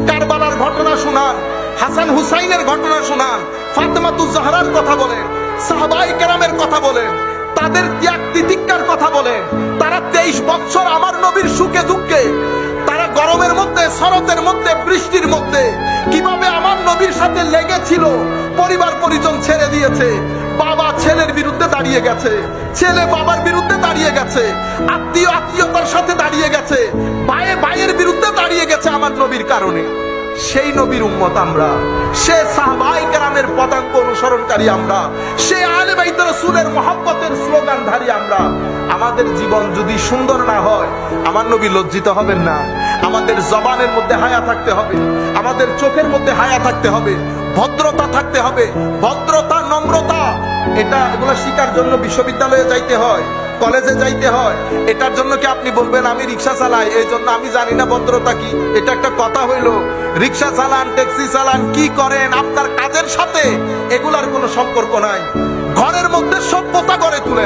কারবালার ঘটনা শুনান, হাসান হুসাইনের ঘটনা শুনান, ফাতেমাতুজ জাহরার কথা বলেন, সাহাবায়ে কেরামের কথা বলেন, তাদের ত্যাগ তিতিক্ষার কথা বলেন। তারা 23 বছর আমার নবীর সুখে দুঃখে, তারা গরমের মধ্যে, শরতের মধ্যে, বৃষ্টির মধ্যে কিভাবে আমার নবীর সাথে লেগেছিল। পরিবার পরিজন ছেড়ে দিয়েছে, বাবা ছেলের বিরুদ্ধে দাঁড়িয়ে গেছে, ছেলে বাবার বিরুদ্ধে দাঁড়িয়ে গেছে, আত্মীয় আত্মীয়তার সাথে দাঁড়িয়ে গেছে, ভাইয়ে ভাইয়ের বিরুদ্ধে দাঁড়িয়ে গেছে আমার নবীর কারণে। সেই নবীর উম্মত আমরা, সে সাহাবায়ে কেরামের পদাঙ্ক অনুসরণকারী আমরা, সে আহলে বাইত রাসূলের মহব্বতের স্লোগানধারী আমরা। আমাদের জীবন যদি সুন্দর না হয়, আমার নবী লজ্জিত হবেন না। আমাদের জবানের মধ্যে হায়া থাকতে হবে, আমাদের চোখের মধ্যে হায়া থাকতে হবে, ভদ্রতা থাকতে হবে, ভদ্রতা নম্রতা। এগুলো শিখার জন্য বিশ্ববিদ্যালয়ে যাইতে হয়, কলেজে যাইতে হয়। এটার জন্য কি আপনি বলবেন আমি রিক্সা চালাই এই জন্য আমি জানি না ভদ্রতা কি? এটা একটা কথা হইল? রিক্সা চালান, ট্যাক্সি চালান, কি করেন, আপনার কাজের সাথে এগুলার কোনো সম্পর্ক নাই। ঘরের মধ্যে সভ্যতা গড়ে তুলে